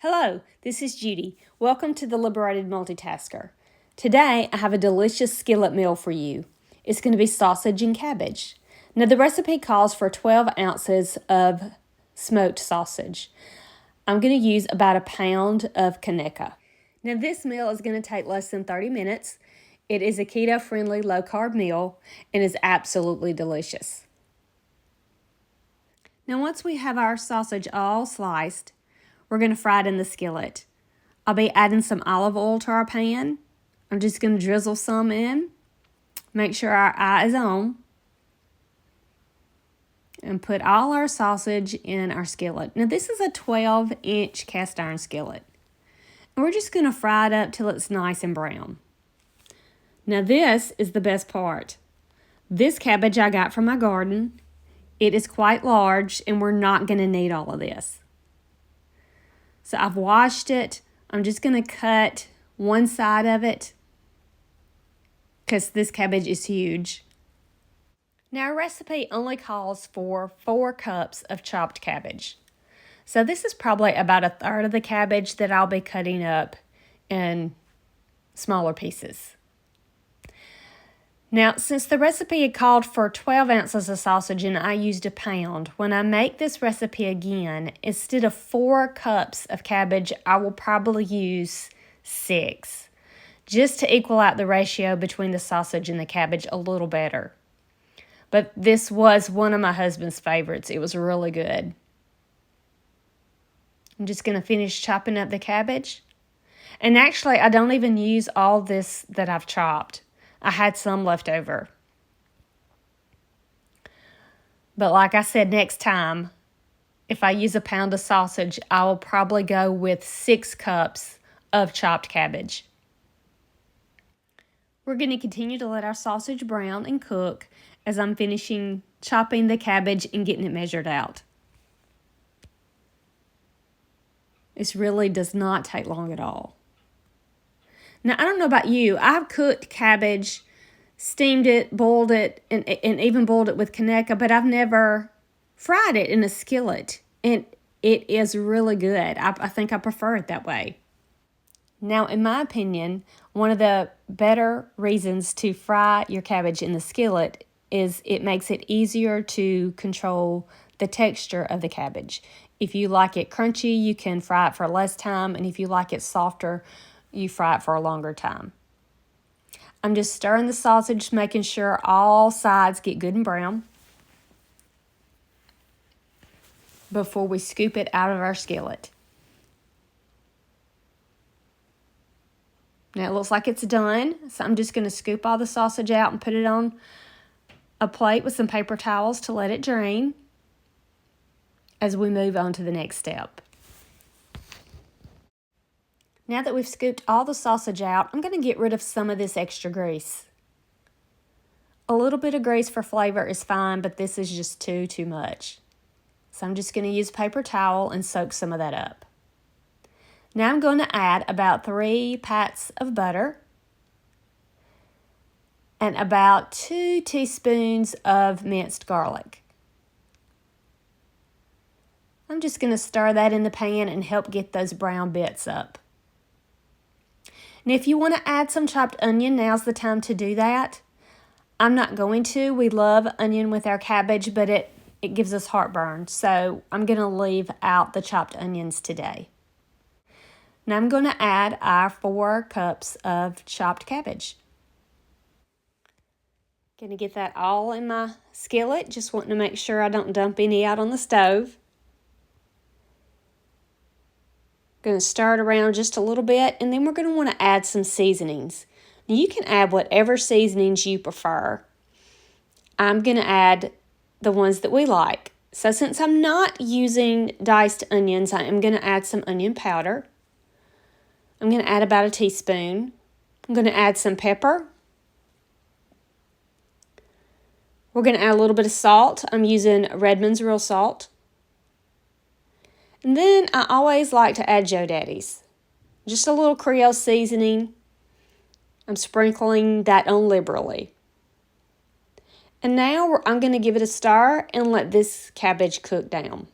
Hello, this is Judy. Welcome to the Liberated Multitasker. Today, I have a delicious skillet meal for you. It's going to be sausage and cabbage. Now, the recipe calls for 12 ounces of smoked sausage. I'm going to use about a pound of Kaneka. Now, this meal is going to take less than 30 minutes. It is a keto-friendly, low-carb meal and is absolutely delicious. Now, once we have our sausage all sliced, we're going to fry it in the skillet. I'll be adding some olive oil to our pan. I'm just going to drizzle some in. Make sure our eye is on. And put all our sausage in our skillet. Now this is a 12-inch cast iron skillet. And we're just going to fry it up till it's nice and brown. Now this is the best part. This cabbage I got from my garden. It is quite large and we're not going to need all of this. So I've washed it. I'm just going to cut one side of it because this cabbage is huge. Now our recipe only calls for 4 cups of chopped cabbage. So this is probably about a third of the cabbage that I'll be cutting up in smaller pieces. Now, since the recipe had called for 12 ounces of sausage and I used a pound, when I make this recipe again, instead of 4 cups of cabbage, I will probably use 6, just to equal out the ratio between the sausage and the cabbage a little better. But this was one of my husband's favorites. It was really good. I'm just going to finish chopping up the cabbage. And actually, I don't even use all this that I've chopped. I had some left over. But like I said, next time, if I use a pound of sausage, I will probably go with 6 cups of chopped cabbage. We're going to continue to let our sausage brown and cook as I'm finishing chopping the cabbage and getting it measured out. This really does not take long at all. Now, I don't know about you. I've cooked cabbage, steamed it, boiled it, and even boiled it with Kaneka, but I've never fried it in a skillet. And it is really good. I think I prefer it that way. Now, in my opinion, one of the better reasons to fry your cabbage in the skillet is it makes it easier to control the texture of the cabbage. If you like it crunchy, you can fry it for less time, and if you like it softer, you fry it for a longer time. I'm just stirring the sausage, making sure all sides get good and brown before we scoop it out of our skillet. Now it looks like it's done, so I'm just going to scoop all the sausage out and put it on a plate with some paper towels to let it drain as we move on to the next step. Now that we've scooped all the sausage out, I'm going to get rid of some of this extra grease. A little bit of grease for flavor is fine, but this is just too much. So I'm just going to use a paper towel and soak some of that up. Now I'm going to add about 3 pats of butter and about 2 teaspoons of minced garlic. I'm just going to stir that in the pan and help get those brown bits up. And if you want to add some chopped onion, now's the time to do that. I'm not going to. We love onion with our cabbage, but it gives us heartburn. So I'm going to leave out the chopped onions today. Now I'm going to add our 4 cups of chopped cabbage. Going to get that all in my skillet. Just wanting to make sure I don't dump any out on the stove. Going to stir it around just a little bit, and then we're going to want to add some seasonings. Now you can add whatever seasonings you prefer. I'm going to add the ones that we like. So since I'm not using diced onions, I am going to add some onion powder. I'm going to add about a teaspoon. I'm going to add some pepper. We're going to add a little bit of salt. I'm using Redmond's real salt. And then I always like to add Joe Daddy's. Just a little Creole seasoning. I'm sprinkling that on liberally. And now I'm going to give it a stir and let this cabbage cook down.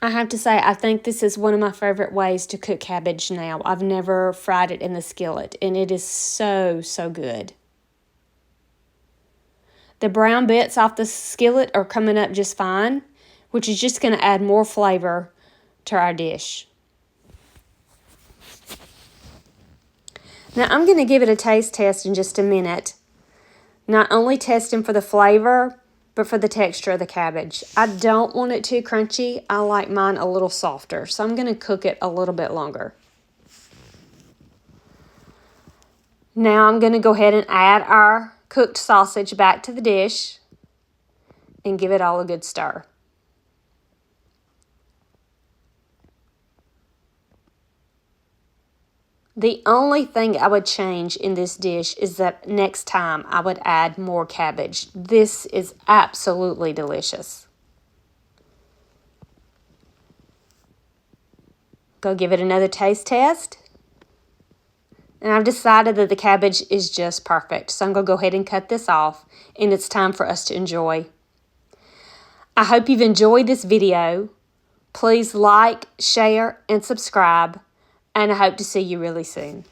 I have to say, I think this is one of my favorite ways to cook cabbage now. I've never fried it in the skillet, and it is so, so good. The brown bits off the skillet are coming up just fine, which is just going to add more flavor to our dish. Now, I'm going to give it a taste test in just a minute. Not only testing for the flavor, but for the texture of the cabbage. I don't want it too crunchy. I like mine a little softer, so I'm going to cook it a little bit longer. Now I'm going to go ahead and add our cooked sausage back to the dish and give it all a good stir. The only thing I would change in this dish is that next time I would add more cabbage. This is absolutely delicious. Go give it another taste test. And I've decided that the cabbage is just perfect. So I'm going to go ahead and cut this off, and it's time for us to enjoy. I hope you've enjoyed this video. Please like, share, and subscribe. And I hope to see you really soon.